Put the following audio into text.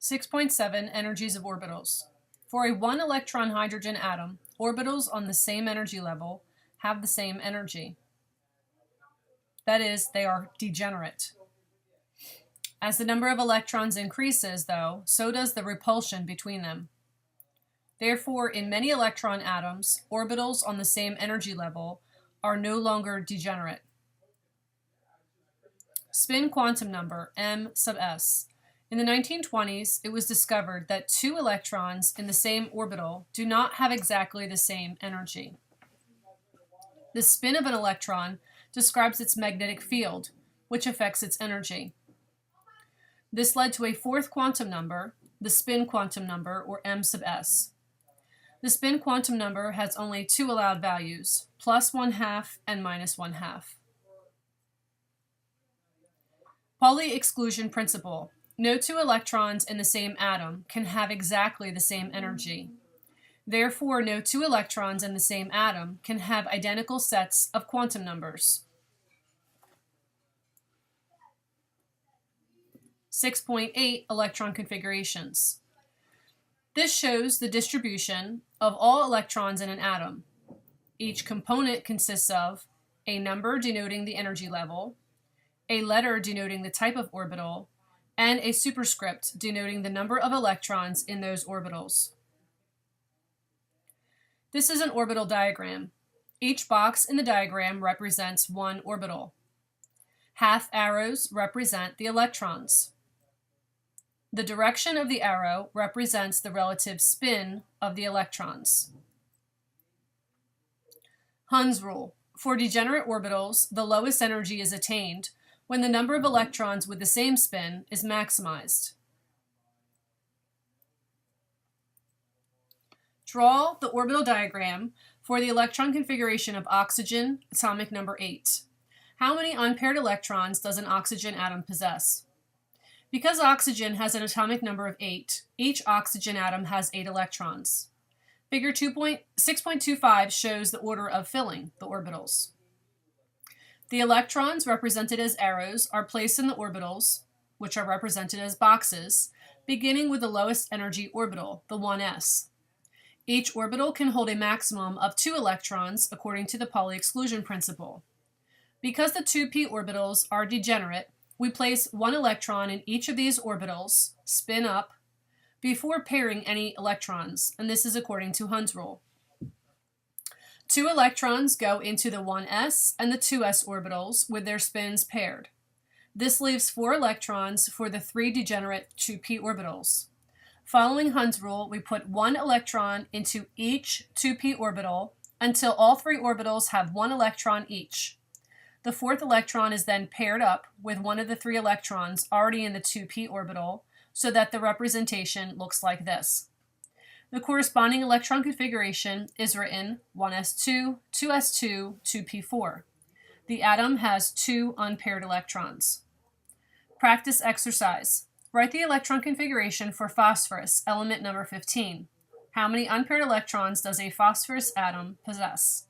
6.7 Energies of orbitals. For a 1-electron hydrogen atom, orbitals on the same energy level have the same energy. That is, they are degenerate. As the number of electrons increases, though, so does the repulsion between them. Therefore, in many electron atoms, orbitals on the same energy level are no longer degenerate. Spin quantum number, m sub s. In the 1920s, it was discovered that two electrons in the same orbital do not have exactly the same energy. The spin of an electron describes its magnetic field, which affects its energy. This led to a fourth quantum number, the spin quantum number, or m sub s. The spin quantum number has only two allowed values, plus 1/2 and minus 1/2. Pauli exclusion principle. No two electrons in the same atom can have exactly the same energy. Therefore, no two electrons in the same atom can have identical sets of quantum numbers. 6.8 Electron configurations. This shows the distribution of all electrons in an atom. Each component consists of a number denoting the energy level, a letter denoting the type of orbital, and a superscript denoting the number of electrons in those orbitals. This is an orbital diagram. Each box in the diagram represents one orbital. Half arrows represent the electrons. The direction of the arrow represents the relative spin of the electrons. Hund's rule. For degenerate orbitals, the lowest energy is attained when the number of electrons with the same spin is maximized. Draw the orbital diagram for the electron configuration of oxygen, atomic number 8. How many unpaired electrons does an oxygen atom possess? Because oxygen has an atomic number of 8, each oxygen atom has 8 electrons. Figure 6.25 shows the order of filling the orbitals. The electrons, represented as arrows, are placed in the orbitals, which are represented as boxes, beginning with the lowest energy orbital, the 1s. Each orbital can hold a maximum of 2 electrons according to the Pauli exclusion principle. Because the 2p orbitals are degenerate, we place 1 electron in each of these orbitals, spin up, before pairing any electrons, and this is according to Hund's rule. 2 electrons go into the 1s and the 2s orbitals with their spins paired. This leaves 4 electrons for the 3 degenerate 2p orbitals. Following Hund's rule, we put 1 electron into each 2p orbital until all 3 orbitals have 1 electron each. The 4th electron is then paired up with one of the 3 electrons already in the 2p orbital so that the representation looks like this. The corresponding electron configuration is written 1s2, 2s2, 2p4. The atom has 2 unpaired electrons. Practice exercise. Write the electron configuration for phosphorus, element number 15. How many unpaired electrons does a phosphorus atom possess?